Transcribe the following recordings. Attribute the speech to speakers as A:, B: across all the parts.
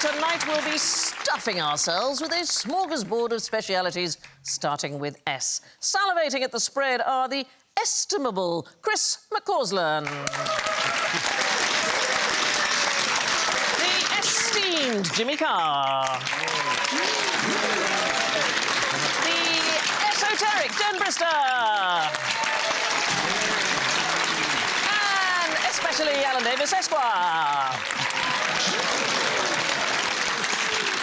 A: Tonight we'll be stuffing ourselves with a smorgasbord of specialities, starting with S. Salivating at the spread are the estimable Chris McCausland. The esteemed Jimmy Carr. The esoteric Jen Brister. And especially Alan Davis Esquire.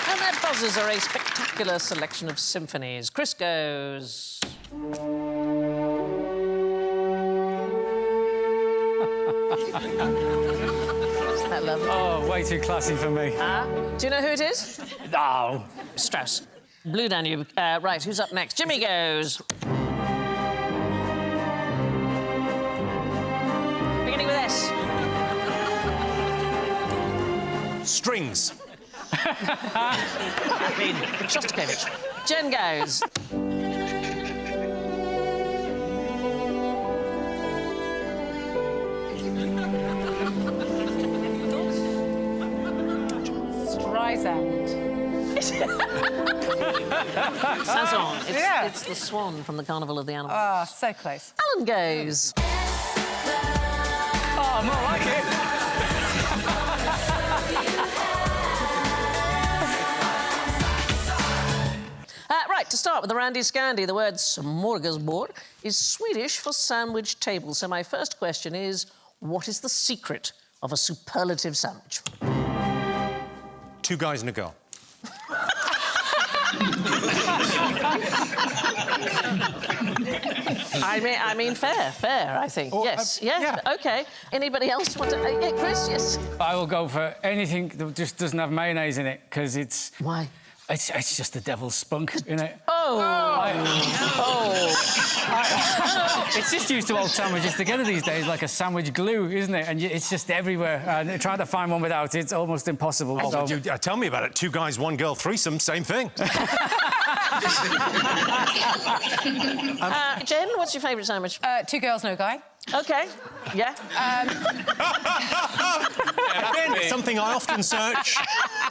A: And their buzzers are a spectacular selection of symphonies. Chris goes.
B: What's
A: that lovely?
B: Oh, way too classy for me.
A: Do you know who it is?
B: No.
A: Strauss. Blue Danube. Right, who's up next? Jimmy goes. Beginning with S.
C: Strings.
A: I mean, Shostakovich. Jen goes.
D: Streisand.
A: Sazon.
D: Yeah.
A: It's the swan from the Carnival of the Animals.
D: Oh, so close.
A: Alan goes.
B: Oh, more like it.
A: Right, to start with the Randy Scandy, the word Smo rga sbord is Swedish for sandwich table. So my first question is, what is the secret of a superlative sandwich?
C: 2 guys and a girl.
A: I mean, fair, I think. Yes, yeah, OK. Anybody else want to... Chris, yes?
B: I will go for anything that just doesn't have mayonnaise in it, because it's...
A: Why?
B: It's just the devil's spunk, isn't it? It's just used to old sandwiches together these days, like a sandwich glue, isn't it? And it's just everywhere. And trying to find one without it's almost impossible.
C: Oh, so... tell me about it. 2 guys, 1 girl, threesome, same thing.
A: Jen, what's your favourite sandwich?
D: 2 girls, no guy.
A: OK, yeah.
C: Again, it's something I often search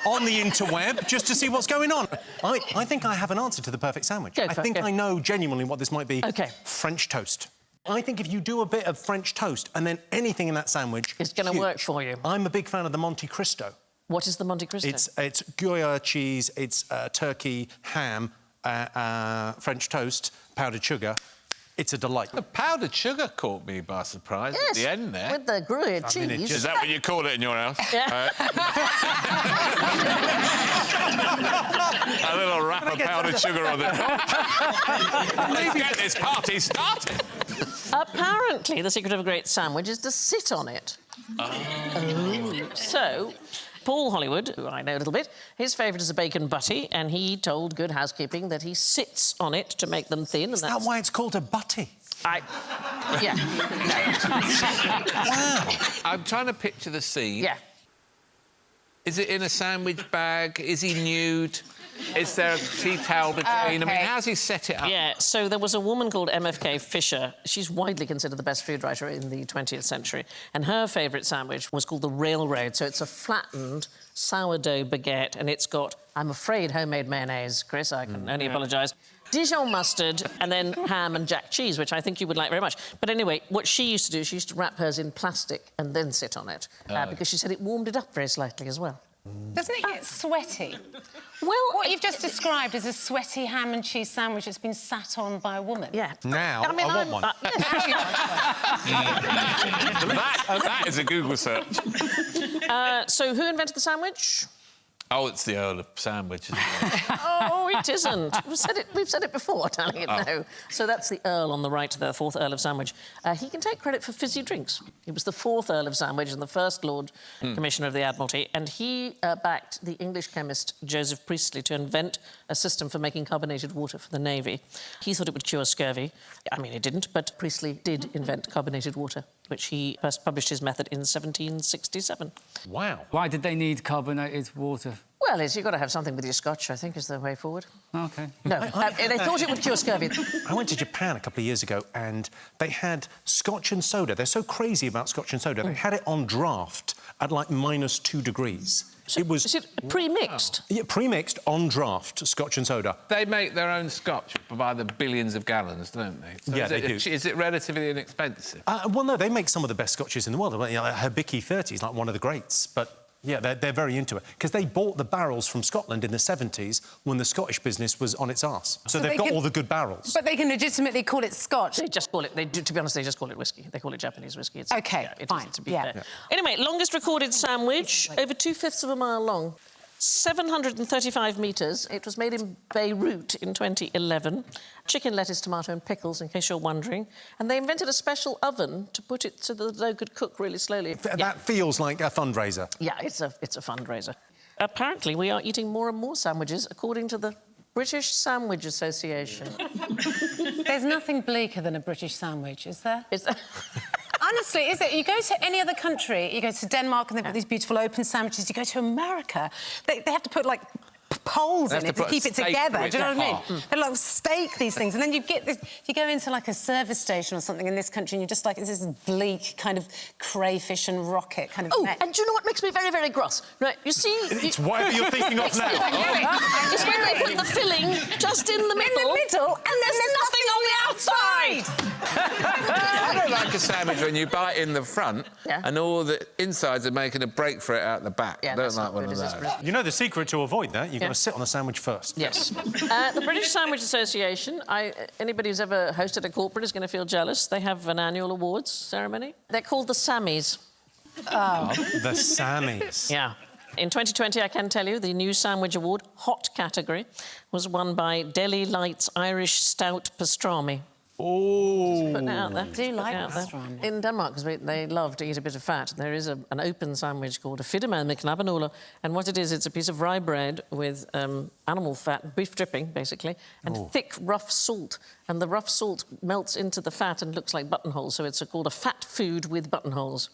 C: on the interweb just to see what's going on. I think I have an answer to the perfect sandwich. I think I know genuinely what this might be.
A: OK.
C: French toast. I think if you do a bit of French toast and then anything in that sandwich...
A: It's going to work for you.
C: I'm a big fan of the Monte Cristo.
A: What is the Monte Cristo?
C: It's Gruyere cheese, it's turkey, ham, French toast, powdered sugar. It's a delight.
E: The powdered sugar caught me by surprise at the end there.
A: With the Gruyere cheese.
E: Is that what you call it in your house?
A: Yeah.
E: A little wrap of powdered sugar on the top. Let's get this party started.
A: Apparently, the secret of a great sandwich is to sit on it. Oh. So, Paul Hollywood, who I know a little bit, his favourite is a bacon butty, and he told Good Housekeeping that he sits on it to make them thin.
C: Is that why it's called a butty?
A: Yeah.
E: Wow. I'm trying to picture the scene.
A: Yeah.
E: Is it in a sandwich bag? Is he nude? Is there a tea towel between? I mean, how's he set it up?
A: Yeah, so there was a woman called MFK Fisher. She's widely considered the best food writer in the 20th century. And her favourite sandwich was called the Railroad. So it's a flattened sourdough baguette, and it's got, I'm afraid, homemade mayonnaise, Chris. I can only apologise. Dijon mustard, and then ham and jack cheese, which I think you would like very much. But anyway, what she used to do, she used to wrap hers in plastic and then sit on it, because she said it warmed it up very slightly as well.
D: Doesn't it get sweaty?
A: Well,
D: what you've just described is a sweaty ham and cheese sandwich that's been sat on by a woman.
A: Yeah.
C: Now, I want one.
E: That is a Google search.
A: So who invented the sandwich?
E: Oh, it's the Earl of Sandwich, isn't it?
A: Oh, it isn't. We've said it before, telling it no. So that's the Earl on the right, the 4th Earl of Sandwich. He can take credit for fizzy drinks. He was the 4th Earl of Sandwich and the 1st Lord Commissioner of the Admiralty, and he backed the English chemist Joseph Priestley to invent a system for making carbonated water for the Navy. He thought it would cure scurvy. I mean, it didn't, but Priestley did invent carbonated water, which he first published his method in 1767.
C: Wow.
B: Why did they need carbonated water?
A: Well, you've got to have something with your scotch, I think, is the way forward.
B: OK.
A: No, they thought it would cure scurvy.
C: I went to Japan a couple of years ago and they had scotch and soda. They're so crazy about scotch and soda. They had it on draft at, like, -2 degrees.
A: So,
C: it was...
A: Is it pre-mixed?
C: Yeah, pre-mixed, on draft, scotch and soda.
E: They make their own scotch by the billions of gallons, don't they? So
C: yeah, they do.
E: Is it relatively inexpensive?
C: Well, no, they make some of the best scotches in the world. You know, Hibiki 30 is like one of the greats, but... Yeah, they're very into it. Because they bought the barrels from Scotland in the 70s when the Scottish business was on its arse. So they've got all the good barrels.
D: But they can legitimately call it Scotch.
A: They just call it... to be honest, they just call it whiskey. They call it Japanese whiskey. It's,
D: OK, fine.
A: To be fair. Anyway, longest recorded sandwich, over 2/5 of a mile long. 735 metres. It was made in Beirut in 2011. Chicken, lettuce, tomato and pickles, in case you're wondering. And they invented a special oven to put it so the dough could cook really slowly.
C: That feels like a fundraiser.
A: Yeah, it's a fundraiser. Apparently, we are eating more and more sandwiches, according to the British Sandwich Association.
D: There's nothing bleaker than a British sandwich, is there?
A: Is there...
D: Honestly, is it? You go to any other country, you go to Denmark and they've got these beautiful open sandwiches. You go to America, they have to put, like, poles in it to keep it together. Do you know what I mean? They, like, stake these things. And then you get this... You go into, like, a service station or something in this country and you're just like, this is bleak kind of crayfish and rocket kind of...
A: Oh, and do you know what makes me very, very cross? Right, you see...
C: It's whatever you're thinking of now.
A: It's when they put the filling just in the middle.
D: In the middle, and then there's nothing on the outside!
E: I don't like a sandwich when you bite in the front and all the insides are making a break for it out the back.
A: Yeah,
E: I don't like one of those.
C: You know the secret to avoid that? You've got to sit on the sandwich first.
A: Yes. The British Sandwich Association, anybody who's ever hosted a corporate is going to feel jealous. They have an annual awards ceremony. They're called the Sammies.
D: Oh.
C: The Sammies.
A: Yeah. In 2020, I can tell you, the new Sandwich Award, hot category, was won by Deli Light's Irish Stout Pastrami.
C: Oh.
A: Just putting it out there.
D: I do like pastrami.
A: In Denmark, because they love to eat a bit of fat, there is an open sandwich called a fiddeman med knappenåler, and what it is, it's a piece of rye bread with animal fat, beef dripping, basically, and thick, rough salt. And the rough salt melts into the fat and looks like buttonholes, so it's called a fat food with buttonholes.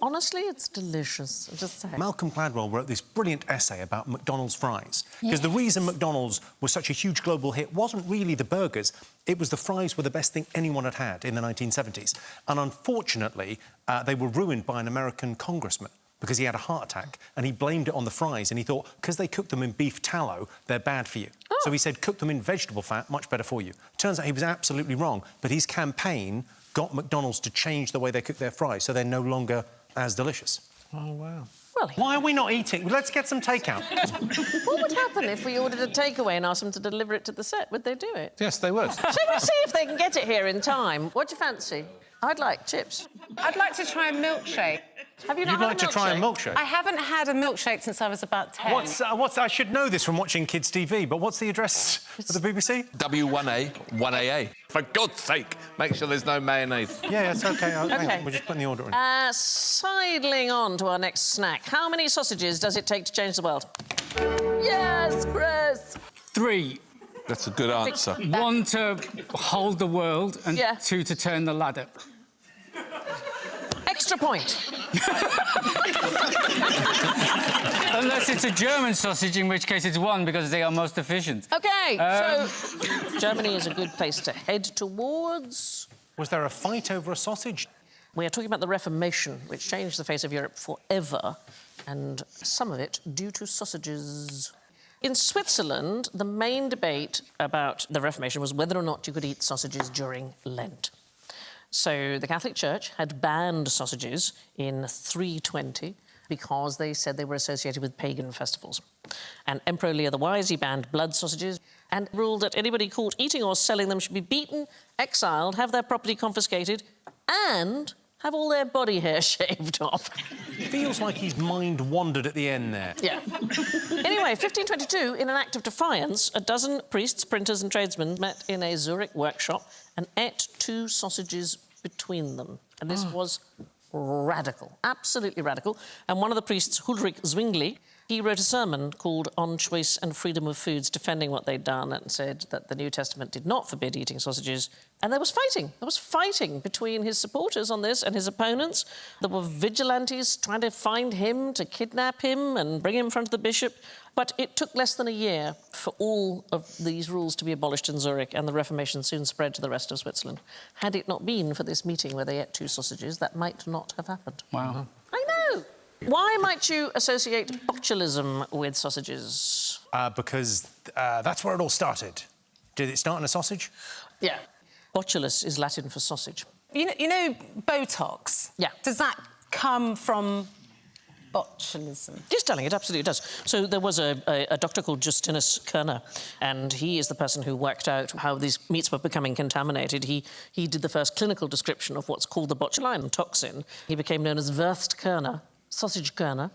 A: Honestly, it's delicious, I'll just say.
C: Malcolm Gladwell wrote this brilliant essay about McDonald's fries. Because the reason McDonald's was such a huge global hit wasn't really the burgers, it was the fries were the best thing anyone had had in the 1970s. And unfortunately, they were ruined by an American congressman because he had a heart attack and he blamed it on the fries and he thought, because they cooked them in beef tallow, they're bad for you. So he said, cook them in vegetable fat, much better for you. Turns out he was absolutely wrong, but his campaign got McDonald's to change the way they cook their fries so they're no longer as delicious.
E: Oh, wow.
A: Well,
C: why are we not eating? Let's get some takeout.
A: What would happen if we ordered a takeaway and asked them to deliver it to the set? Would they do it?
E: Yes, they would.
A: Shall we see if they can get it here in time? What do you fancy? I'd like chips.
D: I'd like to try a milkshake.
A: Have you not
C: You'd
A: had
C: like to try a milkshake?
D: I haven't had a milkshake since I was about 10.
C: I should know this from watching kids' TV, but what's the address for the BBC?
E: W1A, 1AA. For God's sake, make sure there's no mayonnaise.
C: Yeah, it's OK. Hang
A: OK.
C: on, we're just putting the order in.
A: Sidling on to our next snack. How many sausages does it take to change the world? Yes, Chris!
B: 3.
E: That's a good answer.
B: 1 to hold the world and 2 to turn the ladder.
A: Extra point.
B: Unless it's a German sausage, in which case it's 1 because they are most efficient.
A: OK, so Germany is a good place to head towards.
C: Was there a fight over a sausage?
A: We are talking about the Reformation, which changed the face of Europe forever, and some of it due to sausages. In Switzerland, the main debate about the Reformation was whether or not you could eat sausages during Lent. So the Catholic Church had banned sausages in 320 because they said they were associated with pagan festivals. And Emperor Leo the Wise, he banned blood sausages and ruled that anybody caught eating or selling them should be beaten, exiled, have their property confiscated, and have all their body hair shaved off.
C: Feels like his mind wandered at the end there.
A: Yeah. Anyway, 1522, in an act of defiance, a dozen priests, printers and tradesmen met in a Zurich workshop and ate 2 sausages between them. And this was radical, absolutely radical. And one of the priests, Ulrich Zwingli, he wrote a sermon called On Choice and Freedom of Foods, defending what they'd done and said that the New Testament did not forbid eating sausages. And there was fighting. There was fighting between his supporters on this and his opponents. There were vigilantes trying to find him, to kidnap him and bring him in front of the bishop. But it took less than a year for all of these rules to be abolished in Zurich, and the Reformation soon spread to the rest of Switzerland. Had it not been for this meeting where they ate 2 sausages, that might not have happened.
B: Wow.
A: I know. Why might you associate botulism with sausages?
C: Because that's where it all started. Did it start in a sausage?
A: Yeah. Botulus is Latin for sausage.
D: You know Botox?
A: Yeah.
D: Does that come from botulism?
A: Just telling, it absolutely does. So there was a doctor called Justinus Kerner, and he is the person who worked out how these meats were becoming contaminated. He did the first clinical description of what's called the botulinum toxin. He became known as Wurst Kerner, sausage Kerner.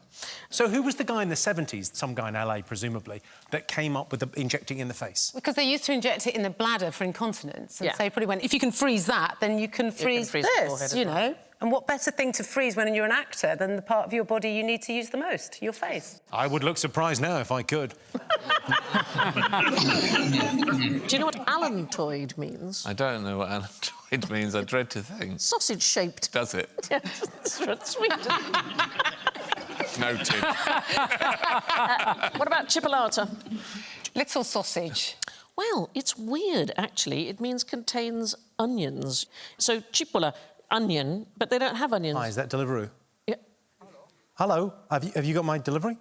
C: So who was the guy in the 70s, some guy in LA, presumably, that came up with injecting in the face?
D: Because they used to inject it in the bladder for incontinence. And
A: Yeah.
D: so they probably went, if you can freeze that, then you can freeze
A: freeze the forehead
D: this,
A: as
D: you
A: well.
D: know? And what better thing to freeze when you're an actor than the part of your body you need to use the most, your face?
C: I would look surprised now if I could.
A: Do you know what allantoid means?
E: I don't know what allantoid means. I dread to think.
A: Sausage-shaped.
E: Does it?
A: Yeah, that's sweet.
E: Noted.
A: What about chipolata?
D: Little sausage.
A: Well, it's weird, actually. It means contains onions. So cipolla, onion, but they don't have onions.
C: Hi, is that Deliveroo?
A: Yeah.
C: Hello? Have you got my delivery?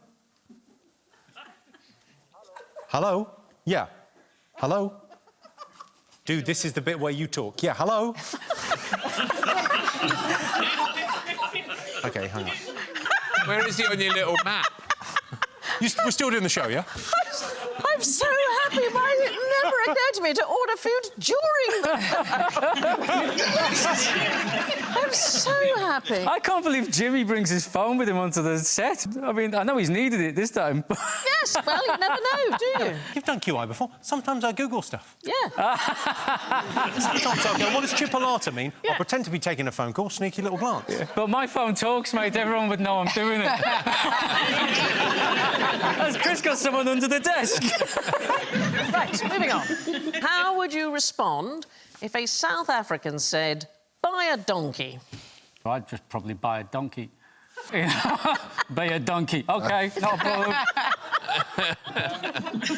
C: Hello? Yeah. Hello? Dude, this is the bit where you talk. Yeah, hello? OK, hang on.
E: Where is he on your little map?
C: We're still doing the show, yeah?
A: I'm so happy. Why did it never occur to me to order food during the... I'm so happy.
B: I can't believe Jimmy brings his phone with him onto the set. I mean, I know he's needed it this time.
A: Yes, well, you never know, do you?
C: You've done QI before. Sometimes I Google stuff.
A: Yeah.
C: Sometimes I'll go, what does chipolata mean?
A: Yeah.
C: I'll pretend to be taking a phone call, sneaky little glance. Yeah.
B: But my phone talks, mate. Everyone would know I'm doing it. Has Chris got someone under the desk?
A: Right, moving on. How would you respond if a South African said, buy a donkey?
B: I'd just probably buy a donkey. Buy a donkey. OK, not a problem.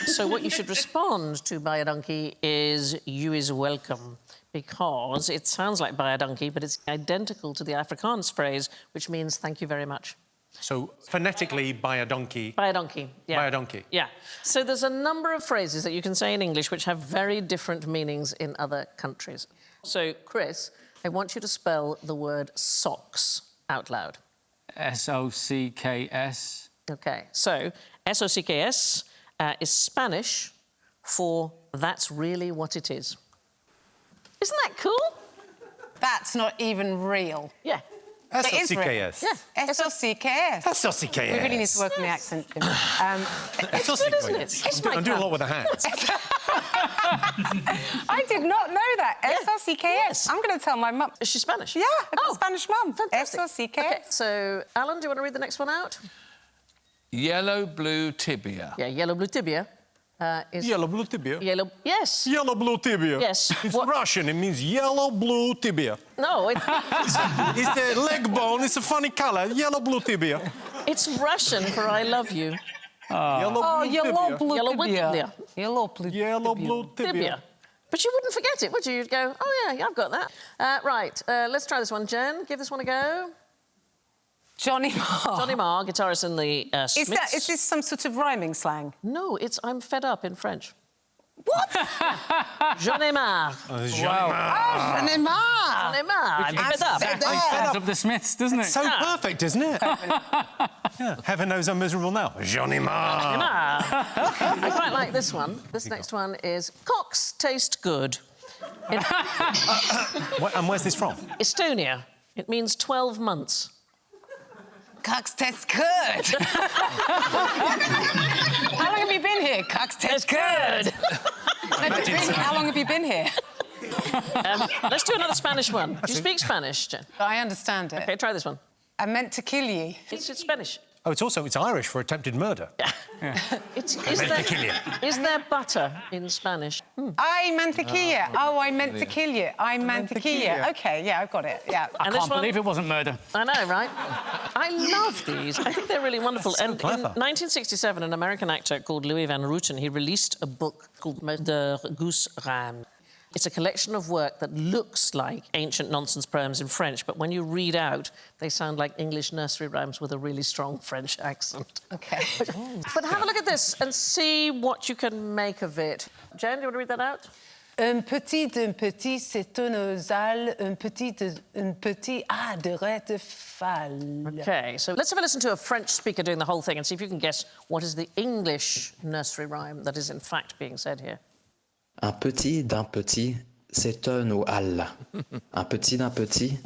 A: So what you should respond to buy a donkey is you is welcome, because it sounds like buy a donkey, but it's identical to the Afrikaans phrase, which means thank you very much.
C: So, phonetically, buy a donkey.
A: Buy a donkey, yeah.
C: Buy a donkey.
A: Yeah. So there's a number of phrases that you can say in English which have very different meanings in other countries. So, Chris, I want you to spell the word socks out loud.
B: S-O-C-K-S.
A: OK, so S-O-C-K-S is Spanish for that's really what it is. Isn't that cool?
D: That's not even real.
A: Yeah.
C: S-O-C-K-S.
A: Yeah.
D: S-O-C-K-S.
C: S-O-C-K-S.
D: We really need to work on the accent, Jimmy.
A: It's good, isn't it? It's
C: I'm doing a lot with the hands.
D: I did not know that. S-O-C-K-S.
A: Yes.
D: I'm going to tell my mum.
A: Is she Spanish?
D: Yeah, I've got a Spanish mum.
A: Fantastic.
D: S-O-C-K-S.
A: OK, so, Alan, do you want to read the next one out?
E: Yellow blue tibia.
A: Yeah, yellow blue tibia is...
C: Yellow blue tibia.
A: Yellow... Yes.
C: Yellow blue tibia.
A: Yes.
C: It's
A: What-
C: Russian. It means yellow blue tibia.
A: No,
C: It's the leg bone. It's a funny colour. Yellow blue tibia.
A: it's Russian for I love you.
C: Yellow
D: Oh,
C: blue
D: yellow
C: tibia.
D: blue
A: Yellow blue
D: tibia.
A: tibia.
D: Yellow blue
C: Yellow blue tibia.
A: Tibia. But you wouldn't forget it, would you? You'd go, oh, yeah, I've got that. Right, let's try this one. Jen, give this one a go.
D: Johnny Marr.
A: Johnny Marr, guitarist in the Smiths.
D: Is this some sort of rhyming slang?
A: No, it's I'm fed up in French.
D: What?
A: Johnny Marr.
D: Johnny Marr.
A: Johnny Marr. I'm fed up.
B: Sets up the Smiths, doesn't it?
C: So perfect, isn't it? Yeah. Heaven knows I'm miserable now. Johnny Marr.
A: Johnny Marr. I quite like this one. This next one is cocks taste good. In
C: And where's this from?
A: Estonia. It means 12 months.
D: Cactus tastes good. How long have you been here? Cactus tastes good. No, but really, how long have you been here?
A: Let's do another Spanish one. Do you speak Spanish, Jen?
D: I understand it.
A: OK, try this one.
D: I meant to kill you.
A: It's Spanish.
C: Oh, it's Irish for attempted murder.
A: Is there butter in Spanish?
D: Ay, mantequilla. Oh, I meant to kill you. Ay, mantequilla. OK, yeah, I've got it, yeah.
B: I can't believe it wasn't murder.
A: I know, right? I love these. I think they're really wonderful.
C: So
A: and
C: clever.
A: in 1967, an American actor called Louis Van Rooten, he released a book called Smo rga sbord. It's a collection of work that looks like ancient nonsense poems in French, but when you read out, they sound like English nursery rhymes with a really strong French accent.
D: OK.
A: But have a look at this and see what you can make of it. Jen, do you want to read that out?
D: Un petit d'un petit, c'est un osal. Un petit devrait de fall.
A: OK, so let's have a listen to a French speaker doing the whole thing and see if you can guess what is the English nursery rhyme that is in fact being said here.
F: Un petit d'un petit s'étonne aux halles. Un petit d'un petit,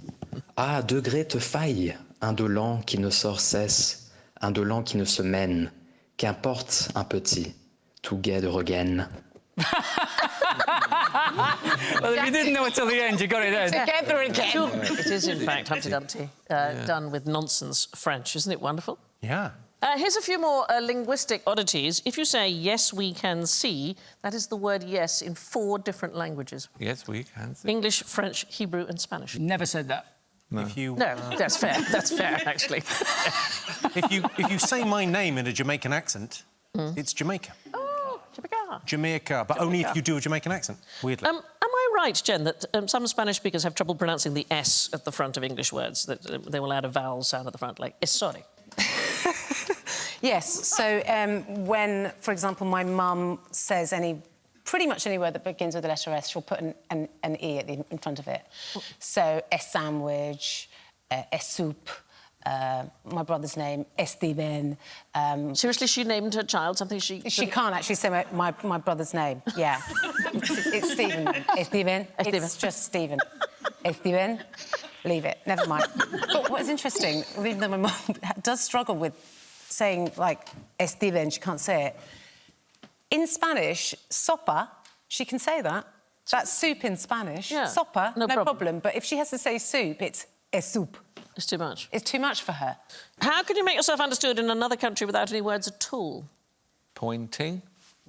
F: à degré te faille. Indolent qui ne sort cesse, indolent qui ne se mène. Qu'importe un petit, tout gai de regaine.
B: Well, if you didn't know it till the end, you got it then.
D: Together again.
A: It is, in fact, Humpty Dumpty, done with nonsense French. Isn't it wonderful?
C: Yeah.
A: Here's a few more linguistic oddities. If you say, yes, we can see, that is the word yes in 4 different languages.
E: Yes, we can see.
A: English, French, Hebrew and Spanish.
B: Never said that.
C: No.
A: No, that's fair. That's fair, actually.
C: If you say my name in a Jamaican accent, it's Jamaica.
A: Oh, Jamaica.
C: Jamaica, but only if you do a Jamaican accent, weirdly.
A: Am I right, Jen, that some Spanish speakers have trouble pronouncing the S at the front of English words, that they will add a vowel sound at the front, like, sorry?
D: Yes, so when, for example, my mum says pretty much any word that begins with the letter S, she'll put an E in front of it. So, sandwich, soup, my brother's name, Steven.
A: Seriously, she named her child something she...
D: She can't actually say my brother's name, yeah. it's Stephen. Steven. It's just Stephen. Steven. Leave it, never mind. But what is interesting, even though my mum does struggle with saying, like, Steven, she can't say it. In Spanish, sopa, she can say that. That's soup in Spanish.
A: Yeah,
D: Sopa,
A: no problem.
D: But if she has to say soup, it's soup.
A: It's too much.
D: It's too much for her.
A: How can you make yourself understood in another country without any words at all?
E: Pointing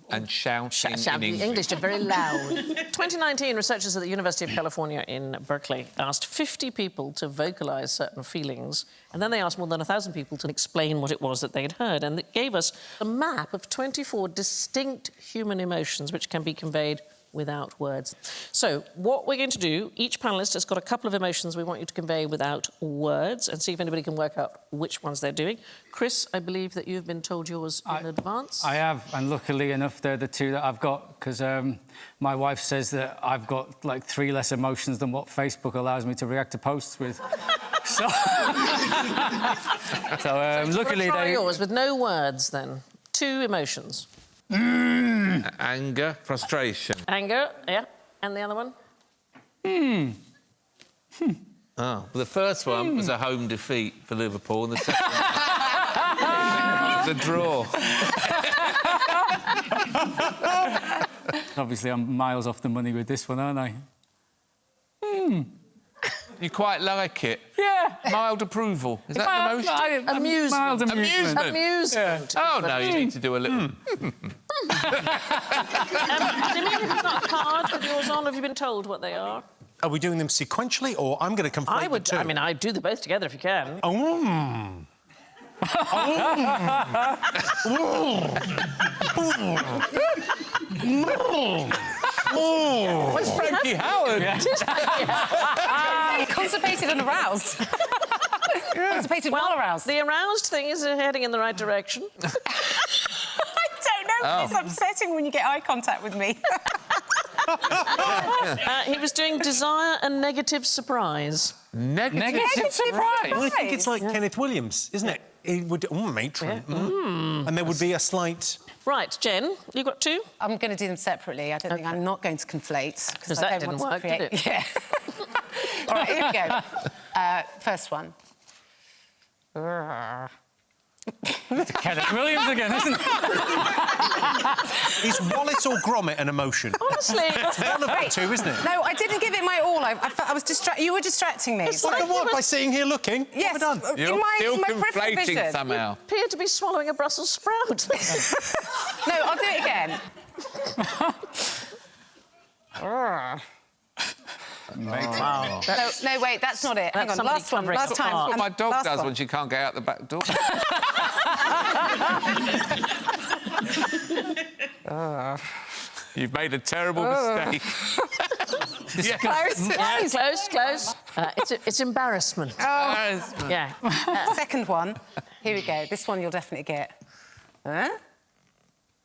E: and shouting in
A: English, very loud. 2019, researchers at the University of California in Berkeley asked 50 people to vocalise certain feelings, and then they asked more than 1,000 people to explain what it was that they'd heard, and it gave us a map of 24 distinct human emotions which can be conveyed without words. So, what we're going to do, each panellist has got a couple of emotions we want you to convey without words, and see if anybody can work out which ones they're doing. Chris, I believe that you've been told yours in advance.
B: I have, and luckily enough, they're the 2 that I've got, because my wife says that I've got, like, 3 less emotions than what Facebook allows me to react to posts with. So luckily
A: try yours with no words, then. 2 emotions.
E: Anger, frustration.
A: Anger, yeah. And the other one?
E: Oh, well, the first one was a home defeat for Liverpool, and the second was a draw.
B: Obviously, I'm miles off the money with this one, aren't I?
E: You quite like it?
B: Yeah.
E: Mild approval. Is that the most?
A: Amusement.
B: Mild amusement.
A: Amusement.
E: Oh, no, you need to do a little...
A: Jimmy, have you got cards with yours on? Have you been told what they are?
C: Are we doing them sequentially, or I'm going to conflate the 2?
A: I mean, I'd do them both together if you can.
E: Where's Frankie Howard?
D: Yeah. Constipated and aroused. Constipated while aroused.
A: The aroused thing is heading in the right direction.
D: I don't know. It's upsetting when you get eye contact with me.
A: He was doing desire and negative surprise.
E: Negative surprise?
C: Well, I think it's like Kenneth Williams, isn't it? He would... matron. And there would be a slight...
A: Right, Jen, you've got 2?
D: I'm going to do them separately. I don't think I'm not going to conflate.
A: Because that didn't work, did it?
D: Yeah. All right, here we go. First one.
B: Kenneth Williams again, isn't it?
C: Is Wallace or Gromit an emotion?
A: Honestly.
C: It's one of the two, isn't it?
D: No, I didn't give it my all. I was you were distracting me.
C: What, by sitting here looking?
D: Yes.
C: What have I done?
E: You're still
D: peripheral
E: conflating
D: vision.
E: somehow.
A: Appear to be swallowing a Brussels sprout.
D: No, I'll do it again.
A: Wow.
D: No, wait, that's not it. Hang on,
A: somebody
D: last one,
A: covering
D: last
A: up
D: time.
A: art.
E: What my dog
D: Last
E: does
D: one.
E: when she can't get out the back door. You've made a terrible mistake.
D: Close.
A: Yeah, close. It's embarrassment. Yeah.
D: Second one. Here we go. This one you'll definitely get. Huh?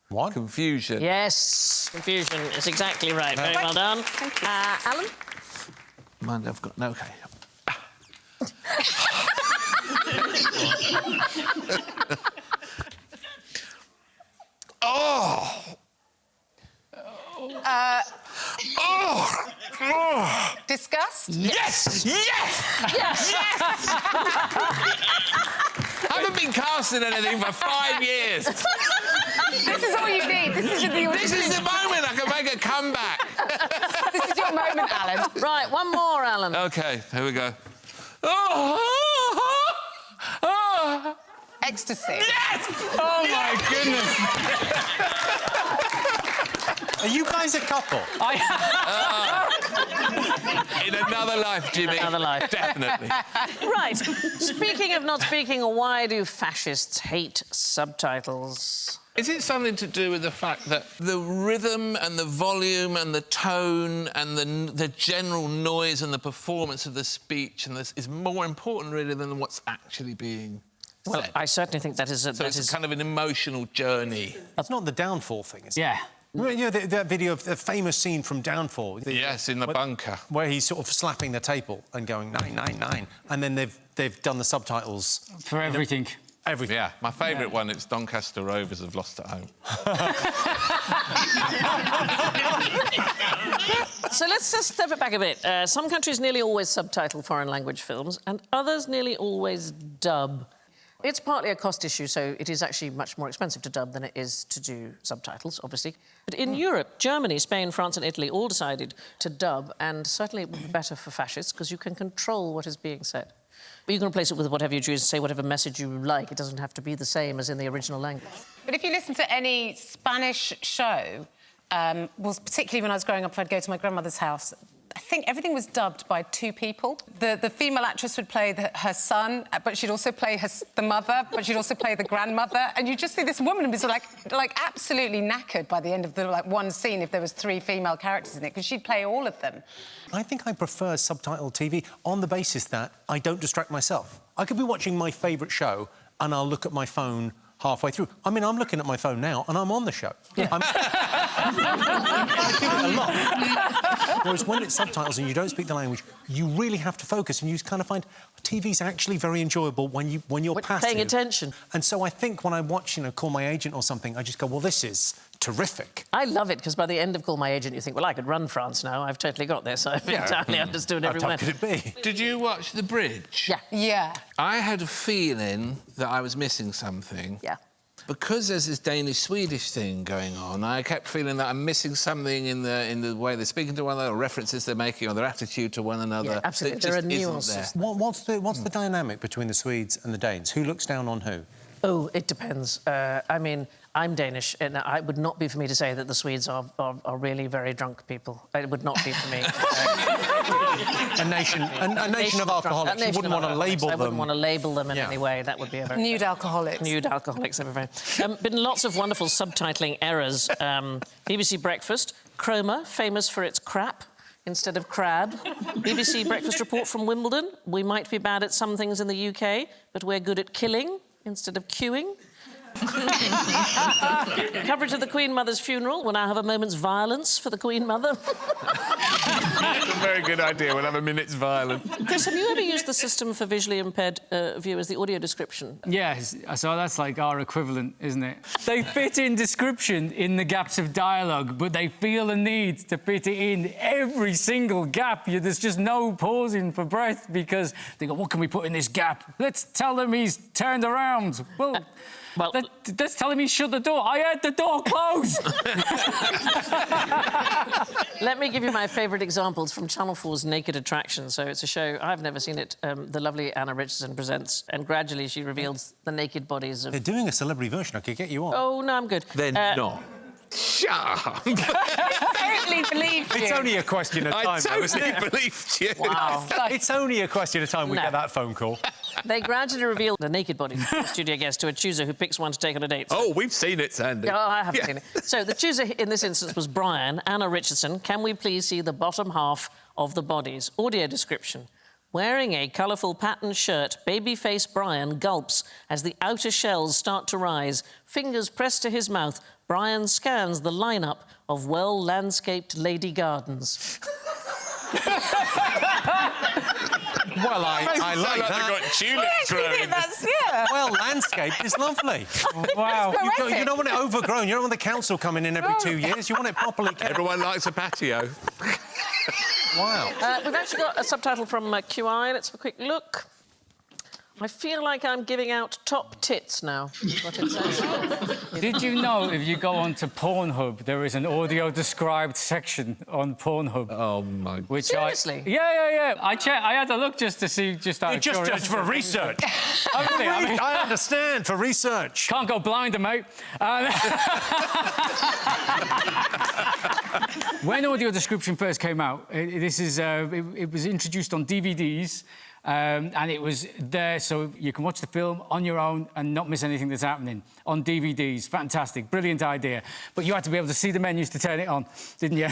C: What?
E: Confusion.
A: Yes, confusion is exactly right. Very well done.
D: Thank you.
A: Alan?
E: Mind, I've got... No, OK.
D: Disgust?
E: Yes! Yes! I haven't been casting anything for 5 years.
D: This is all you need. This is
E: the moment I can make a comeback.
D: This is your moment, Alan.
A: Right, one more, Alan.
E: OK, here we go.
D: Ecstasy.
E: Yes!
B: Oh, my goodness.
C: Are you guys a couple?
E: In another life, Jimmy.
A: Another life.
E: Definitely.
A: Right. Speaking of not speaking, why do fascists hate subtitles?
E: Is it something to do with the fact that the rhythm and the volume and the tone and the general noise and the performance of the speech and this is more important, really, than what's actually being
A: Well,
E: said?
A: I certainly think that is...
E: So it's kind of an emotional journey.
C: That's not the Downfall thing, is it?
B: Yeah.
C: You know, that video of the famous scene from Downfall.
E: Yes, in the bunker.
C: Where he's sort of slapping the table and going 999, and then they've done the subtitles
B: For everything.
C: Everything.
E: Yeah, my favourite one, it's Doncaster Rovers have lost at home.
A: So let's just step it back a bit. Some countries nearly always subtitle foreign language films, and others nearly always dub. It's partly a cost issue, so it is actually much more expensive to dub than it is to do subtitles, obviously. But in Europe, Germany, Spain, France and Italy all decided to dub, and certainly it would be better for fascists, because you can control what is being said. But you can replace it with whatever you choose, say whatever message you like. It doesn't have to be the same as in the original language.
D: But if you listen to any Spanish show, particularly when I was growing up, I'd go to my grandmother's house. I think everything was dubbed by 2 people. The female actress would play her son, but she'd also play the mother, but she'd also play the grandmother. And you just see this woman be like absolutely knackered by the end of the one scene if there was 3 female characters in it, because she'd play all of them.
C: I think I prefer subtitled TV on the basis that I don't distract myself. I could be watching my favourite show and I'll look at my phone halfway through. I mean, I'm looking at my phone now and I'm on the show. Yeah. I do it a lot. Whereas when it's subtitles and you don't speak the language, you really have to focus, and you kind of find TV's actually very enjoyable when you're passive.
A: Paying attention.
C: And so I think when I watch, Call My Agent or something, I just go, well, this is terrific.
A: I love it, because by the end of Call My Agent, you think, well, I could run France now. I've totally got this. I've entirely understood everyone.
C: How tough could it be?
E: Did you watch The Bridge?
A: Yeah.
D: Yeah.
E: I had a feeling that I was missing something.
A: Yeah.
E: Because there's this Danish-Swedish thing going on, I kept feeling that I'm missing something in the way they're speaking to one another, or references they're making, or their attitude to one another.
A: Yeah, absolutely. There are nuances.
C: What's the dynamic between the Swedes and the Danes? Who looks down on who?
A: Oh, it depends. I mean, I'm Danish, and it would not be for me to say that the Swedes are really very drunk people. It would not be for me.
C: A nation of alcoholics. You wouldn't want to label them.
A: I wouldn't want to label them in any way. That would be a very...
D: Nude alcoholics.
A: Nude alcoholics, everywhere. Been lots of wonderful subtitling errors. BBC Breakfast, Chroma, famous for its crap instead of crab. BBC Breakfast report from Wimbledon, we might be bad at some things in the UK, but we're good at killing instead of queuing. Coverage of the Queen Mother's funeral will now have a moment's violence for the Queen Mother.
E: That's a very good idea. We'll have a minute's violence.
A: Chris, have you ever used the system for visually impaired viewers, the audio description?
B: Yes, so that's like our equivalent, isn't it? They fit in description in the gaps of dialogue, but they feel the need to fit it in every single gap. There's just no pausing for breath because they go, what can we put in this gap? Let's tell him he's turned around. Well, let's tell him he shut the door. I heard the door close.
A: Let me give you my favourite examples from Channel 4's Naked Attraction. So it's a show, I've never seen it, the lovely Anna Richardson presents, and gradually she reveals the naked bodies of...
C: They're doing a celebrity version. I could get you on.
A: Oh, no, I'm good.
E: They're not. Shut up!
D: I totally believed you.
C: It's only a question of time, though, isn't it?
E: I totally believed you.
A: Wow.
C: It's only a question of time we get that phone call.
A: They gradually reveal the naked bodies of the studio guest to a chooser who picks one to take on a date.
E: Oh, we've seen it, Sandy.
A: Oh, I haven't seen it. So the chooser in this instance was Brian. Anna Richardson, can we please see the bottom half of the bodies? Audio description. Wearing a colourful patterned shirt, baby-faced Brian gulps as the outer shells start to rise. Fingers pressed to his mouth, Brian scans the lineup of well-landscaped lady gardens.
C: Well, I like that.
E: Got tulips growing.
C: Well, landscape is lovely.
B: Wow.
C: You don't want it overgrown. You don't want the council coming in every 2 years. You want it properly kept.
E: Everyone likes a patio.
C: Wow.
A: We've actually got a subtitle from QI. Let's have a quick look. I feel like I'm giving out top tits now, is what it says.
B: Did you know if you go onto Pornhub, there is an audio-described section on Pornhub?
E: Oh, my...
A: Seriously?
B: Yeah. I had a look just to see... Just
C: for research. I understand, for research.
B: Can't go blinder, mate. When audio description first came out, it was introduced on DVDs, and it was there so you can watch the film on your own and not miss anything that's happening. On DVDs, fantastic, brilliant idea. But you had to be able to see the menus to turn it on, didn't you?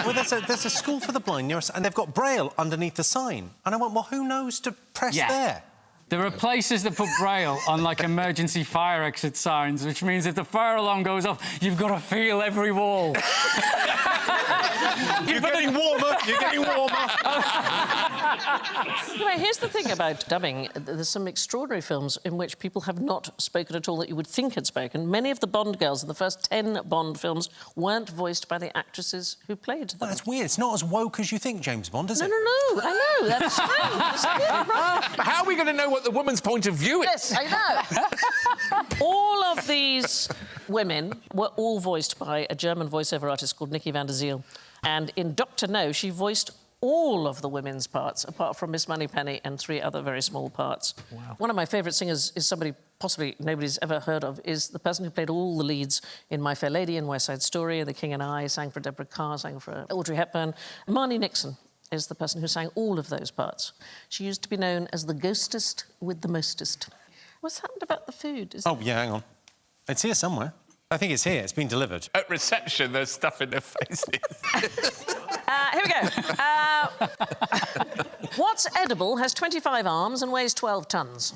C: Well, there's a school for the blind, and they've got Braille underneath the sign. And I went, well, who knows to press there?
B: There are places that put Braille on, like, emergency fire exit signs, which means if the fire alarm goes off, you've got to feel every wall.
C: You're getting warmer. You're getting warmer.
A: Anyway, here's the thing about dubbing. There's some extraordinary films in which people have not spoken at all that you would think had spoken. Many of the Bond girls in the first 10 Bond films weren't voiced by the actresses who played them.
C: Well, that's weird. It's not as woke as you think, James Bond, is it?
A: No. I know. That's strange.
E: How are we going to know what the woman's point of view is?
A: Yes, I know. All of these women were all voiced by a German voiceover artist called Nikki van der Ziel. And in Dr. No, she voiced all of the women's parts, apart from Miss Moneypenny and 3 other very small parts. Wow. One of my favourite singers is somebody possibly nobody's ever heard of, is the person who played all the leads in My Fair Lady and West Side Story, and The King and I, sang for Deborah Carr, sang for Audrey Hepburn. Marnie Nixon is the person who sang all of those parts. She used to be known as the ghostest with the mostest. What's happened about the food?
C: Yeah, hang on. It's here somewhere. I think it's here. It's been delivered.
E: At reception, there's stuff in their faces.
A: Here we go. What's edible, has 25 arms and weighs 12 tons?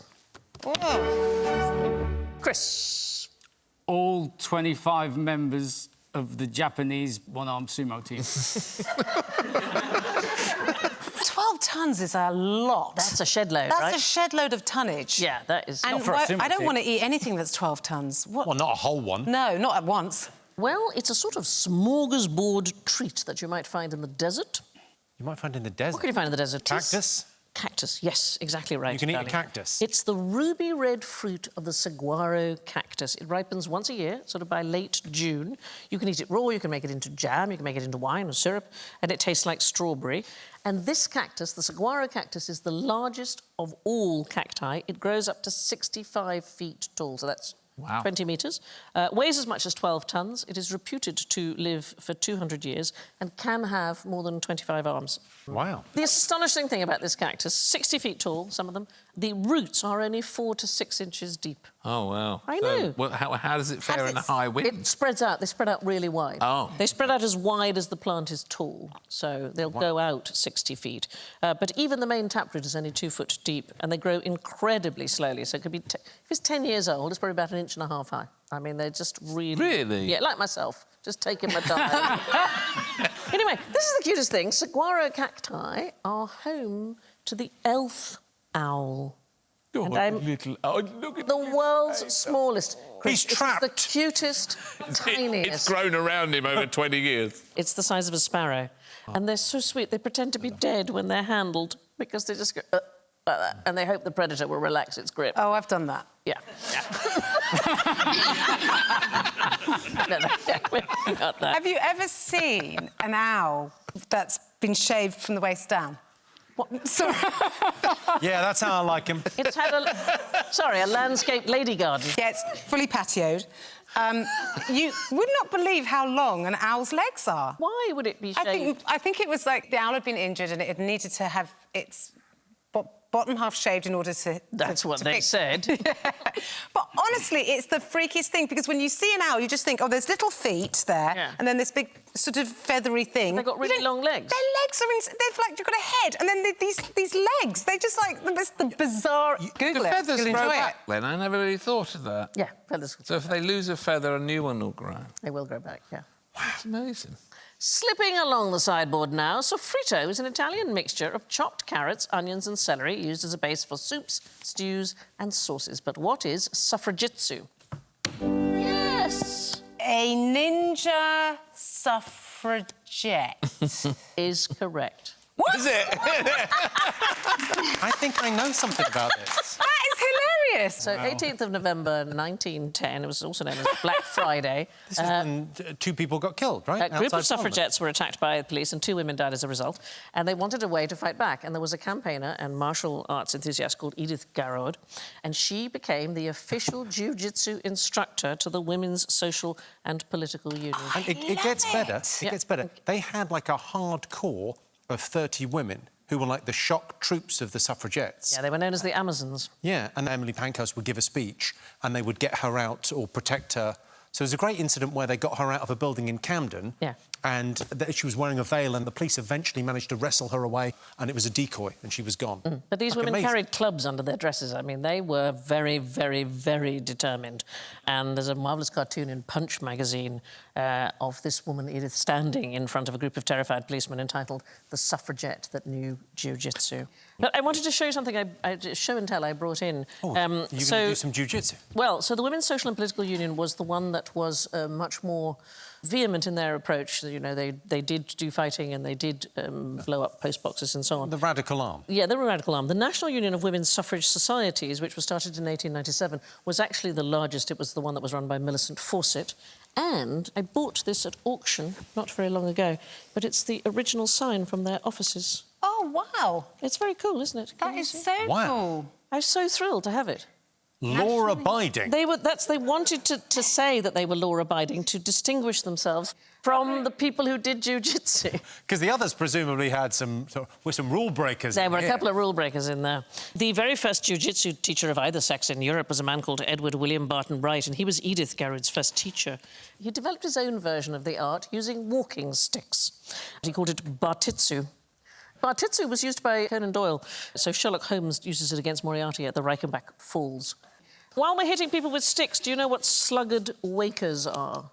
A: Oh. Chris.
B: All 25 members of the Japanese one-arm sumo team.
D: 12 tons is a lot.
A: That's a shed load, right?
D: That's a shed load of tonnage.
A: Yeah, that is...
D: And I don't want to eat anything that's 12 tons. What?
C: Well, not a whole one.
D: No, not at once.
A: Well, it's a sort of smorgasbord treat that you might find in the desert.
C: You might find in the desert.
A: What can you find in the desert?
C: Cactus?
A: Cactus, yes, exactly right.
C: You can eat
A: darling.
C: a cactus.
A: It's the ruby red fruit of the saguaro cactus. It ripens once a year, sort of by late June. You can eat it raw, you can make it into jam, you can make it into wine or syrup, and it tastes like strawberry. And this cactus, the saguaro cactus, is the largest of all cacti. It grows up to 65 feet tall, so that's 20 metres. Weighs as much as 12 tons. It is reputed to live for 200 years and can have more than 25 arms.
C: Wow.
A: The astonishing thing about this cactus, 60 feet tall, some of them, the roots are only 4 to 6 inches deep.
E: Oh, wow.
A: I know.
E: Well, how does it fare in a high wind?
A: It spreads out. They spread out really wide.
E: Oh.
A: They spread out as wide as the plant is tall, so they'll go out 60 feet. But even the main taproot is only 2 foot deep, and they grow incredibly slowly. So it could be... if it's 10 years old, it's probably about 1.5 inches high. I mean, they're just really...
E: Really?
A: Yeah, like myself. Just taking my time. Anyway, this is the cutest thing. Saguaro cacti are home to the elf owl.
E: Oh,
A: And I'm
E: little... Oh, look at
A: the world's smallest.
C: He's trapped.
A: It's the cutest, tiniest.
E: It's grown around him over 20 years.
A: It's the size of a sparrow. And they're so sweet. They pretend to be dead when they're handled because they just go... like that, and they hope the predator will relax its grip.
D: Oh, I've done that.
A: Yeah. No, we haven't got that.
D: Have you ever seen an owl that's been shaved from the waist down?
A: What?
D: Sorry.
C: Yeah, that's how I like him.
A: It's had a landscaped lady garden.
D: Yeah, it's fully patioed. You would not believe how long an owl's legs are.
A: Why would it be shaved?
D: I think it was like the owl had been injured and it had needed to have its bottom half shaved in order to...
A: That's what they said.
D: Yeah. But honestly, it's the freakiest thing, because when you see an owl, you just think, oh, there's little feet there,
A: Yeah.
D: and then this big sort of feathery thing.
A: They've got really long legs.
D: Their legs are... They've, like, you've got a head, and then these legs, they just, like... It's the bizarre... Google
E: The
D: it.
E: feathers
D: You'll
E: grow
D: enjoy
E: back,
D: it.
E: then. I never really thought of that.
A: Yeah, feathers.
E: So if they lose a feather, a new one will grow.
A: They will grow back, yeah.
E: That's amazing.
A: Slipping along the sideboard now, soffritto is an Italian mixture of chopped carrots, onions and celery used as a base for soups, stews and sauces. But what is suffragetsu? Yes!
D: A ninja suffragette.
A: Is correct.
D: What?
E: Is it?
C: I think I know something about this.
D: That is hilarious.
A: So, 18th of November 1910, it was also known as Black Friday.
C: This is when two people got killed, right?
A: A group of
C: Outside
A: suffragettes were attacked by the police and 2 women died as a result. And they wanted a way to fight back. And there was a campaigner and martial arts enthusiast called Edith Garrod. And she became the official jiu-jitsu instructor to the Women's Social and Political Union.
C: And it gets better. It
A: Yeah.
C: gets better. They had like a hardcore of 30 women who were like the shock troops of the suffragettes.
A: Yeah, they were known as the Amazons.
C: Yeah, and Emily Pankhurst would give a speech and they would get her out or protect her. So there was a great incident where they got her out of a building in Camden.
A: Yeah.
C: And she was wearing a veil and the police eventually managed to wrestle her away and it was a decoy and she was gone.
A: But these women
C: amazing.
A: carried clubs under their dresses. I mean, they were very, very, very determined. And there's a marvellous cartoon in Punch magazine of this woman, Edith, standing in front of a group of terrified policemen entitled The Suffragette That Knew Jiu-Jitsu. But I wanted to show you something, show and tell I brought in.
C: Oh, you're going to do some jiu-jitsu?
A: Well, so the Women's Social and Political Union was the one that was much more vehement in their approach. You know, they did do fighting and they did blow up post boxes and so on.
C: The radical arm.
A: Yeah, the radical arm. The National Union of Women's Suffrage Societies, which was started in 1897, was actually the largest. It was the one that was run by Millicent Fawcett. And I bought this at auction not very long ago, but it's the original sign from their offices.
D: Oh, wow.
A: It's very cool, isn't it?
D: That is so
C: Wow.
D: cool.
A: I was so thrilled to have it.
C: Law-abiding.
A: They wanted to say that they were law-abiding to distinguish themselves from the people who did jiu-jitsu.
C: Because the others presumably had some rule breakers.
A: There were a couple of rule breakers in there. The very first jiu-jitsu teacher of either sex in Europe was a man called Edward William Barton Wright, and he was Edith Garrod's first teacher. He developed his own version of the art using walking sticks. He called it Bartitsu. Bartitsu was used by Conan Doyle, so Sherlock Holmes uses it against Moriarty at the Reichenbach Falls. While we're hitting people with sticks, do you know what sluggard wakers are?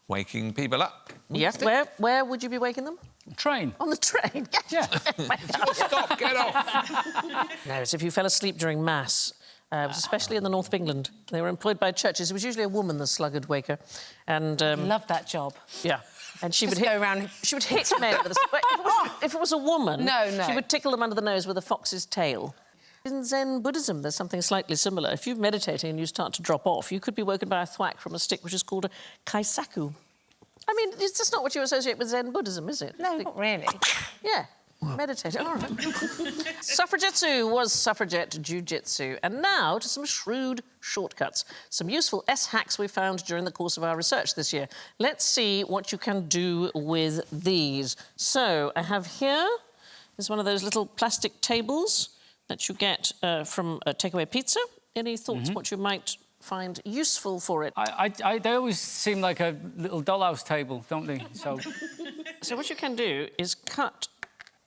E: Waking people up.
A: Yes. Where would you be waking them?
B: Train.
A: On the train.
B: Yeah.
E: Stop, get off.
A: No, it's if you fell asleep during Mass. It was especially in the north of England. They were employed by churches. It was usually a woman, the sluggard waker. And...
D: Love that job.
A: Yeah. And she
D: Just
A: would
D: go around...
A: She would hit men with a... If it was a woman...
D: No.
A: She would tickle them under the nose with a fox's tail. In Zen Buddhism, there's something slightly similar. If you're meditating and you start to drop off, you could be woken by a thwack from a stick which is called a kaisaku. I mean, it's just not what you associate with Zen Buddhism, is it?
D: No, not really.
A: Yeah. Meditating. All right. Suffragetsu was suffragette jiu-jitsu. And now to some shrewd shortcuts. Some useful S-hacks we found during the course of our research this year. Let's see what you can do with these. So, I have here is one of those little plastic tables that you get from a takeaway pizza. Any thoughts what you might find useful for it?
B: They always seem like a little dollhouse table, don't they?
A: So what you can do is cut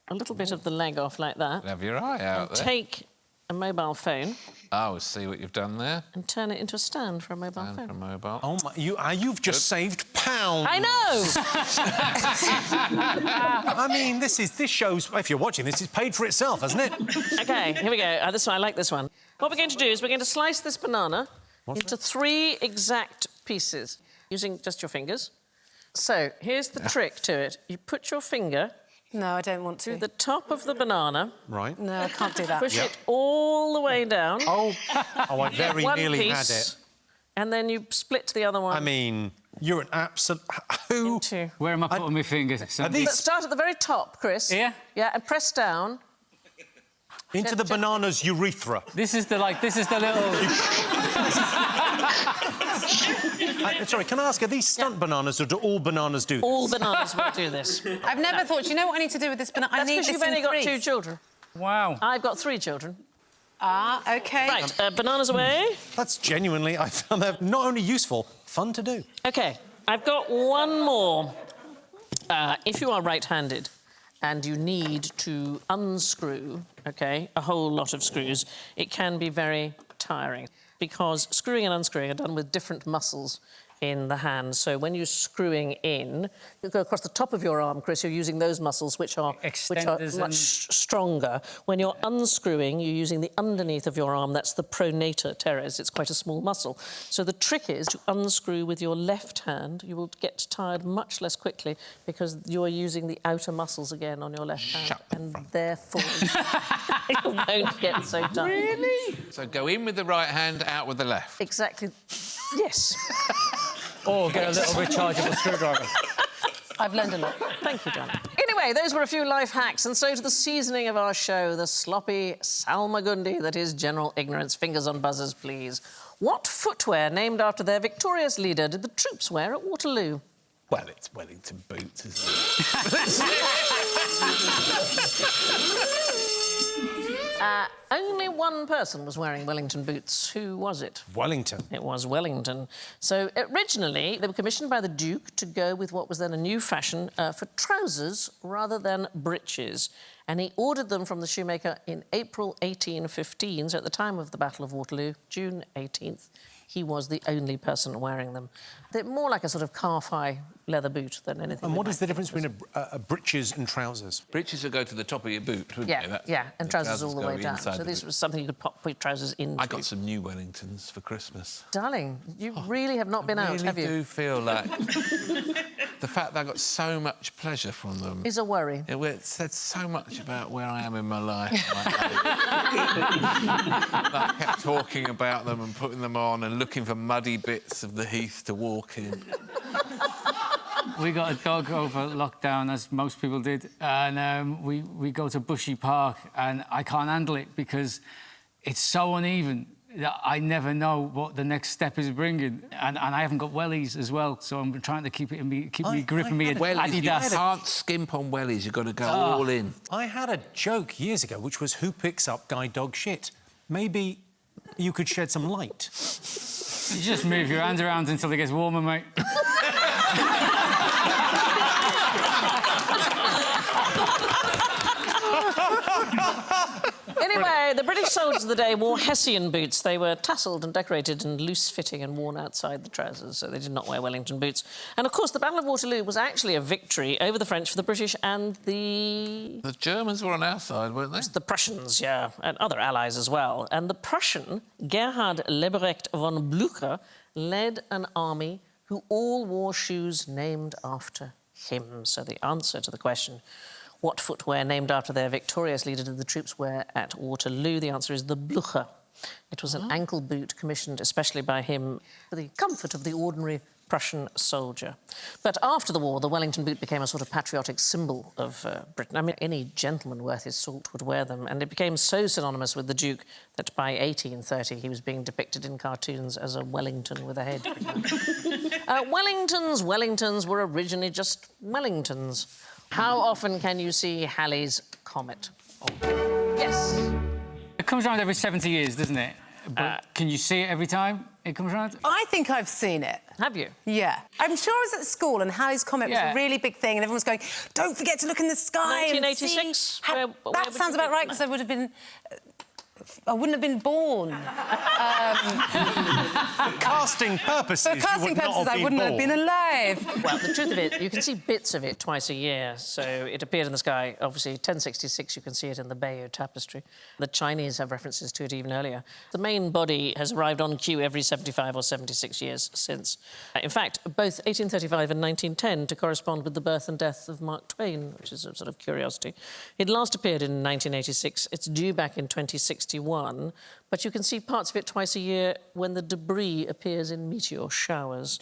A: a little bit of the leg off like that.
E: Have your eye out there.
A: Take a mobile phone
E: Oh, see what you've done there.
A: and turn it into a stand for a mobile phone.
E: And for mobile.
C: Oh, my... You've just saved I
A: know!
C: I mean, this shows, if you're watching this, it's paid for itself, hasn't it?
A: OK, here we go. This one, I like this one. What we're going to do is we're going to slice this banana into 3 exact pieces using just your fingers. So, here's the trick to it. You put your finger...
D: No, I don't want to.
A: To the top of the banana.
C: Right.
D: No, I can't do that.
A: Push it all the way down.
C: Oh, I very nearly had it.
A: And then you split the other one.
C: I mean, you're an absolute... Who?
B: Where am I putting my fingers?
A: Let's start at the very top, Chris.
B: Here?
A: Yeah, and press down.
C: Into the banana's urethra.
B: This is the little...
C: Sorry, can I ask, are these stunt bananas, or do all bananas do this?
A: All bananas will do this.
D: I've never thought, you know what I need to do with this banana? I need
A: That's
D: this
A: because you've only got 2
D: in
A: children.
B: Wow.
A: I've got 3 children.
D: Ah, OK.
A: Right, bananas away.
C: That's genuinely, I found that not only useful, fun to do.
A: OK, I've got one more. If you are right-handed and you need to unscrew, OK, a whole lot of screws, it can be very tiring because screwing and unscrewing are done with different muscles in the hand. So when you're screwing in, you go across the top of your arm, Chris, you're using those muscles which are much stronger. When you're unscrewing, you're using the underneath of your arm. That's the pronator teres. It's quite a small muscle. So the trick is to unscrew with your left hand. You will get tired much less quickly because you're using the outer muscles again on your left hand. And therefore, you won't get so tired.
E: Really? So go in with the right hand, out with the left.
A: Exactly. Yes.
B: Or get a little rechargeable screwdriver.
D: I've learned a lot.
A: Thank you, John. Anyway, those were a few life hacks, and so to the seasoning of our show, the sloppy salmagundi that is general ignorance. Fingers on buzzers, please. What footwear named after their victorious leader did the troops wear at Waterloo?
E: Well, it's Wellington boots, isn't it?
A: Only one person was wearing Wellington boots. Who was it?
C: Wellington.
A: It was Wellington. So originally, they were commissioned by the Duke to go with what was then a new fashion for trousers rather than breeches. And he ordered them from the shoemaker in April 1815. So at the time of the Battle of Waterloo, June 18th, he was the only person wearing them. They're more like a sort of calf-high leather boot than anything.
C: And what is the difference between a breeches and trousers?
E: Breeches would go to the top of your boot, wouldn't they?
A: Yeah, and trousers all the way down. So this was something you could put trousers into.
E: I got some new Wellingtons for Christmas.
A: Darling, you really have not been out, have you?
E: I really do feel like the fact that I got so much pleasure from them...
A: is a worry.
E: It said so much about where I am in my life. I kept talking about them and putting them on and looking for muddy bits of the heath to walk in.
B: We got a dog over lockdown, as most people did, and we go to Bushy Park, and I can't handle it because it's so uneven that I never know what the next step is bringing, and I haven't got wellies as well, so I'm trying to keep me gripping me.
E: Wellies, you
B: Adidas.
E: can't skimp on wellies. You've got to go all in.
C: I had a joke years ago, which was who picks up guide dog shit? Maybe you could shed some light.
B: You just move your hands around until it gets warmer, mate.
A: Anyway, the British soldiers of the day wore Hessian boots. They were tasselled and decorated and loose-fitting and worn outside the trousers, so they did not wear Wellington boots. And, of course, the Battle of Waterloo was actually a victory over the French for the British and the...
E: The Germans were on our side, weren't they?
A: The Prussians, yeah, and other allies as well. And the Prussian, Gerhard Leberecht von Blücher, led an army who all wore shoes named after him. So the answer to the question, what footwear named after their victorious leader did the troops wear at Waterloo? The answer is the Blücher. It was an ankle boot commissioned especially by him for the comfort of the ordinary Prussian soldier. But after the war, the Wellington boot became a sort of patriotic symbol of Britain. I mean, any gentleman worth his salt would wear them, and it became so synonymous with the Duke that by 1830 he was being depicted in cartoons as a Wellington with a head. Wellingtons were originally just Wellingtons. How often can you see Halley's comet? Yes.
B: It comes around every 70 years, doesn't it? But can you see it every time it comes around?
D: I think I've seen it.
A: Have you?
D: Yeah. I'm sure I was at school and Halley's Comet was a really big thing and everyone was going, don't forget to look in the sky
A: 1986?
D: and see... That sounds about right, because I would have been... I wouldn't have been born.
C: For casting purposes,
D: I wouldn't have been alive.
A: Well, the truth of it, you can see bits of it twice a year. So it appeared in the sky, obviously, 1066, you can see it in the Bayeux Tapestry. The Chinese have references to it even earlier. The main body has arrived on cue every 75 or 76 years since. In fact, both 1835 and 1910 to correspond with the birth and death of Mark Twain, which is a sort of curiosity. It last appeared in 1986. It's due back in 2061, but you can see parts of it twice a year when the debris appears in meteor showers.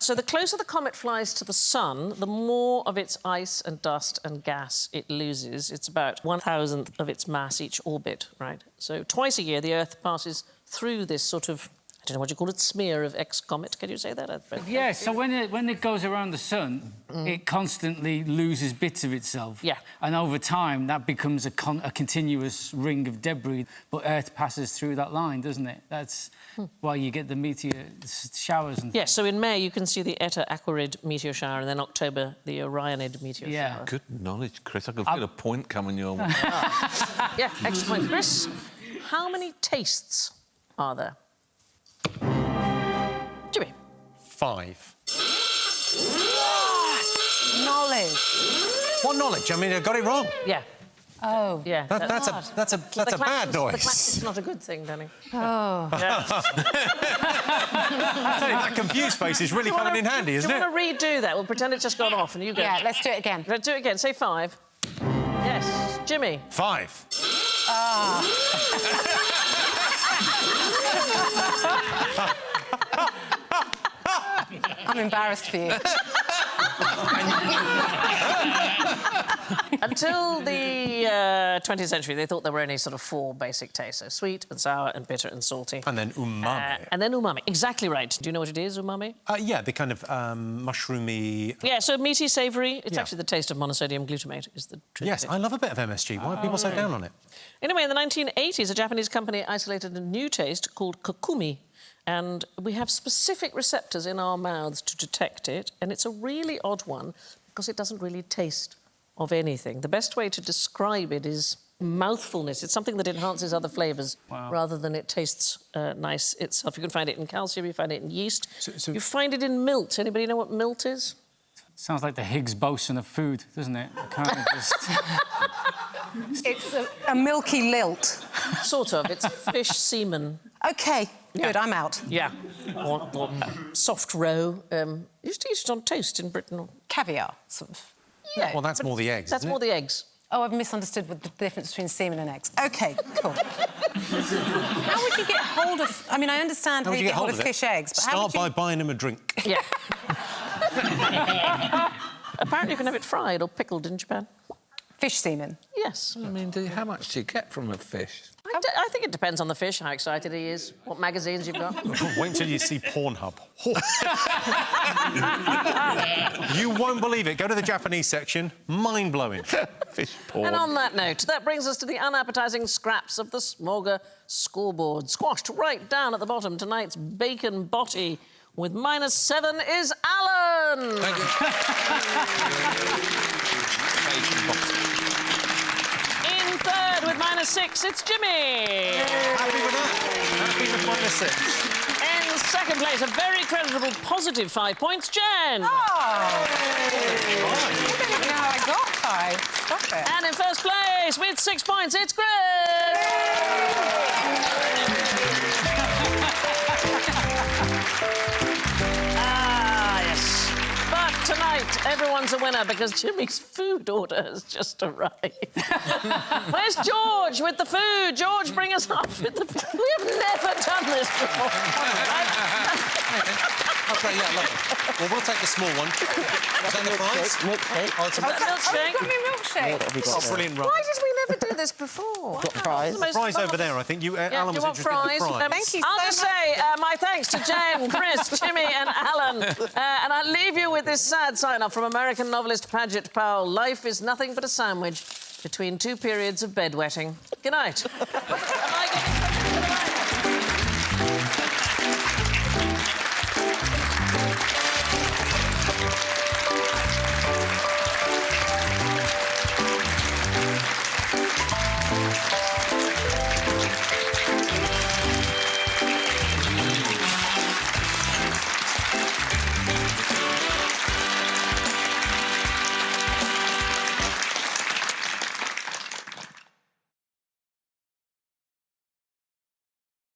A: So the closer the comet flies to the sun, the more of its ice and dust and gas it loses. It's about 1,000th of its mass each orbit, right? So twice a year, the Earth passes through this sort of, I don't know what you call it, smear of ex-comet. Can you say that?
B: Yeah, so when it goes around the sun, it constantly loses bits of itself.
A: Yeah.
B: And over time, that becomes a continuous ring of debris. But Earth passes through that line, doesn't it? That's why you get the meteor showers. And
A: Yes, so in May, you can see the Eta Aquarid meteor shower, and then October, the Orionid meteor shower.
E: Good knowledge, Chris. I can feel a point coming your way.
A: Yeah, extra point. Chris, how many tastes are there? Jimmy.
C: 5.
D: Knowledge.
C: What knowledge? I mean, I got it wrong.
A: Yeah.
D: Oh.
A: Yeah.
C: That's a bad noise.
A: The clack is not a good thing, Danny.
D: Oh.
A: Yeah.
C: That confused face is really coming in handy, isn't
A: Do
C: it?
A: you want to redo that? We'll pretend it's just gone off and you go.
D: Yeah, let's do it again.
A: Let's do it again. Say 5. Yes. Jimmy.
C: 5.
D: I'm embarrassed for you.
A: Until the 20th century, they thought there were only sort of 4 basic tastes. So sweet and sour and bitter and salty.
C: And then umami.
A: And then umami. Exactly right. Do you know what it is, umami?
C: Yeah, the kind of mushroomy...
A: Yeah, so meaty, savoury. It's
C: Yeah.
A: actually the taste of monosodium glutamate is the truth.
C: Yes, I love a bit of MSG. Why are people so down on it?
A: Anyway, in the 1980s, a Japanese company isolated a new taste called kokumi. And we have specific receptors in our mouths to detect it. And it's a really odd one because it doesn't really taste of anything. The best way to describe it is mouthfulness. It's something that enhances other flavours rather than it tastes nice itself. You can find it in calcium, you find it in yeast.
C: So
A: you find it in milt. Anybody know what milt is?
B: sounds like the Higgs boson of food, doesn't it? I can't just...
D: It's a milky lilt.
A: Sort of. It's fish semen.
D: OK, good, I'm out.
A: Yeah. Or soft roe. Used to eat it on toast in Britain.
D: Caviar, sort of.
A: Yeah.
C: Well, that's more the eggs,
A: That's
C: isn't
A: more
C: it?
A: the eggs.
D: Oh, I've misunderstood with the difference between semen and eggs. OK, cool. How would you get hold of... I mean, I understand how you get hold of fish eggs, but
C: Start by buying them a drink.
A: Yeah. Apparently you can have it fried or pickled in Japan.
D: Fish semen?
A: Yes.
E: I mean, how much do you get from a fish?
A: I think it depends on the fish, how excited he is, what magazines you've got.
C: Wait until you see Pornhub. You won't believe it. Go to the Japanese section. Mind-blowing.
E: Fish porn.
A: And on that note, that brings us to the unappetising scraps of the Smo rga scoreboard. Squashed right down at the bottom, tonight's bacon botty with -7 is Alan.
E: Thank you.
A: In third with -6, it's Jimmy.
C: Happy with that. Happy with -6.
A: In second place, a very creditable positive 5 points, Jen.
D: Oh! I don't even know how I got 5. Stop it.
A: And in first place with 6 points, it's Chris. Yes. But tonight, everyone's a winner because Jimmy's food order has just arrived. Where's George with the food? George, bring us up with the food. We have never done this before.
C: OK, yeah, lovely. Well, we'll take the small one. Is that the prize?
A: Milkshake.
C: Oh, it's a
A: Milkshake.
D: Got me a milkshake.
C: Oh, brilliant run.
A: Why did we never do this before?
G: Got fries.
C: Prize over there, I think. Alan was
A: you want
C: interested in
A: fries?
C: the fries.
D: Thank you
A: I'll
D: so
A: just
D: much.
A: say my thanks to Jen, Chris, Jimmy and Alan. And I'll leave you with this sad sign-off from American novelist Paget Powell. Life is nothing but a sandwich between 2 periods of bedwetting. Good night.